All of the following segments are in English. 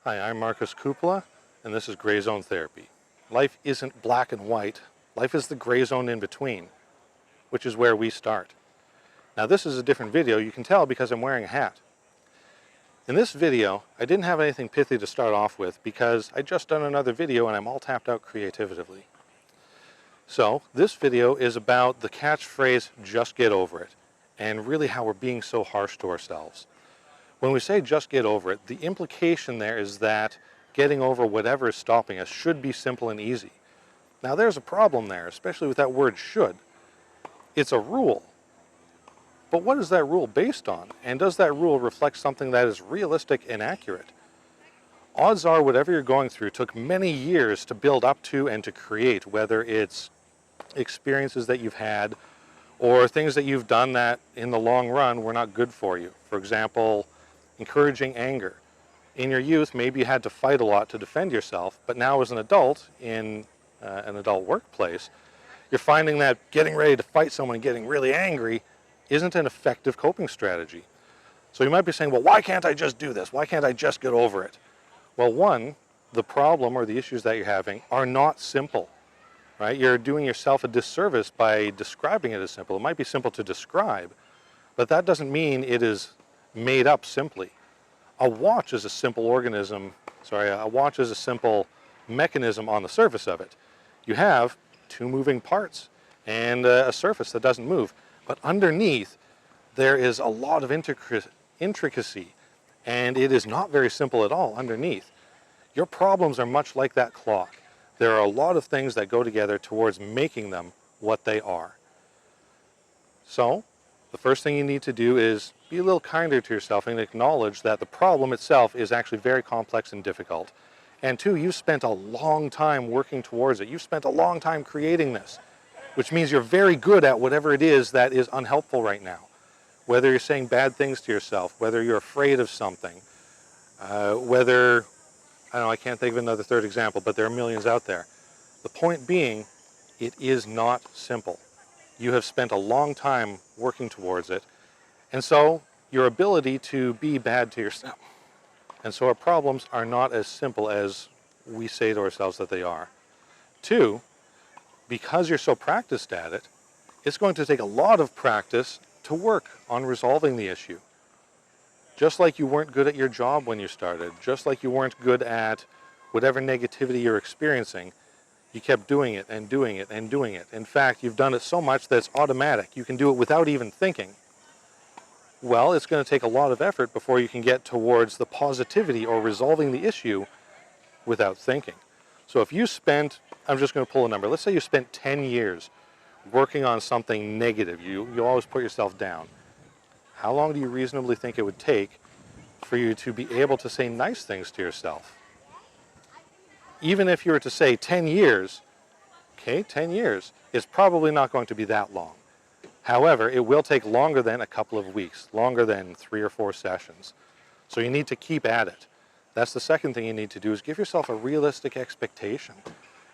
Hi, I'm Marcus Cupola, and this is Gray Zone Therapy. Life isn't black and white. Life is the gray zone in between, which is where we start. Now this is a different video, you can tell because I'm wearing a hat. In this video, I didn't have anything pithy to start off with because I just done another video and I'm all tapped out creatively. So this video is about the catchphrase, just get over it, and really how we're being so harsh to ourselves. When we say just get over it, the implication there is that getting over whatever is stopping us should be simple and easy. Now there's a problem there, especially with that word should. It's a rule. But what is that rule based on? And does that rule reflect something that is realistic and accurate? Odds are whatever you're going through took many years to build up to and to create, whether it's experiences that you've had or things that you've done that in the long run were not good for you. For example, encouraging anger. In your youth, maybe you had to fight a lot to defend yourself, but now as an adult in an adult workplace, you're finding that getting ready to fight someone and getting really angry isn't an effective coping strategy. So you might be saying, well, why can't I just do this? Why can't I just get over it? Well, one, the problem or the issues that you're having are not simple, right? You're doing yourself a disservice by describing it as simple. It might be simple to describe, but that doesn't mean it is made up simply. A watch is a simple a watch is a simple mechanism on the surface of it. You have two moving parts and a surface that doesn't move. But underneath, there is a lot of intricacy, and it is not very simple at all underneath. Your problems are much like that clock. There are a lot of things that go together towards making them what they are. So, the first thing you need to do is be a little kinder to yourself and acknowledge that the problem itself is actually very complex and difficult. And two, you've spent a long time working towards it. You've spent a long time creating this, which means you're very good at whatever it is that is unhelpful right now. Whether you're saying bad things to yourself, whether you're afraid of something, whether, I don't know, I can't think of another third example, but there are millions out there. The point being, it is not simple. You have spent a long time working towards it, and so your ability to be bad to yourself. And so our problems are not as simple as we say to ourselves that they are. Two, because you're so practiced at it, it's going to take a lot of practice to work on resolving the issue. Just like you weren't good at your job when you started, just like you weren't good at whatever negativity you're experiencing, you kept doing it and doing it and doing it. In fact, you've done it so much that it's automatic. You can do it without even thinking. Well, it's going to take a lot of effort before you can get towards the positivity or resolving the issue without thinking. So if you spent, I'm just going to pull a number, let's say you spent 10 years working on something negative, you always put yourself down. How long do you reasonably think it would take for you to be able to say nice things to yourself? Even if you were to say 10 years, okay, 10 years is probably not going to be that long. However, it will take longer than a couple of weeks, longer than 3 or 4 sessions. So you need to keep at it. That's the second thing you need to do, is give yourself a realistic expectation.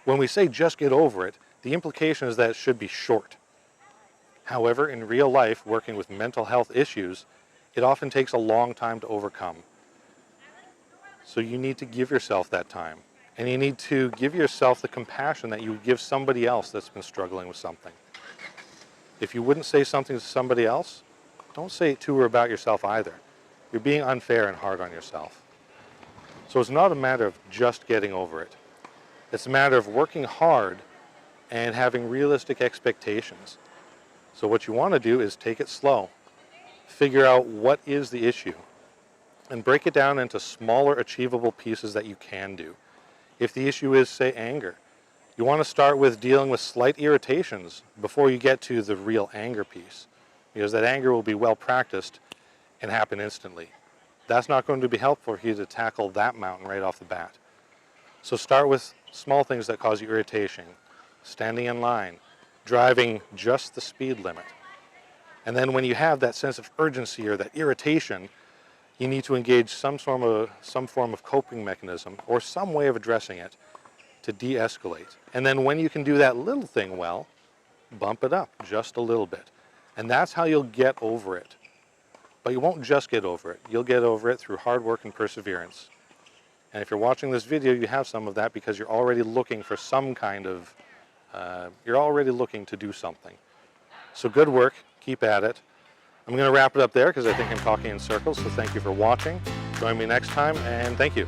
When we say just get over it, the implication is that it should be short. However, in real life, working with mental health issues, it often takes a long time to overcome. So you need to give yourself that time. And you need to give yourself the compassion that you would give somebody else that's been struggling with something. If you wouldn't say something to somebody else, don't say it to or about yourself either. You're being unfair and hard on yourself. So it's not a matter of just getting over it. It's a matter of working hard and having realistic expectations. So what you want to do is take it slow. Figure out what is the issue and break it down into smaller achievable pieces that you can do. If the issue is, say, anger, you want to start with dealing with slight irritations before you get to the real anger piece, because that anger will be well practiced and happen instantly. That's not going to be helpful for you to tackle that mountain right off the bat. So start with small things that cause you irritation, standing in line, driving just the speed limit. And then when you have that sense of urgency or that irritation, you need to engage some form of coping mechanism or some way of addressing it to de-escalate. And then when you can do that little thing well, bump it up just a little bit. And that's how you'll get over it. But you won't just get over it. You'll get over it through hard work and perseverance. And if you're watching this video, you have some of that because you're already looking for some kind of, you're already looking to do something. So good work, keep at it. I'm going to wrap it up there because I think I'm talking in circles, so thank you for watching. Join me next time, and thank you.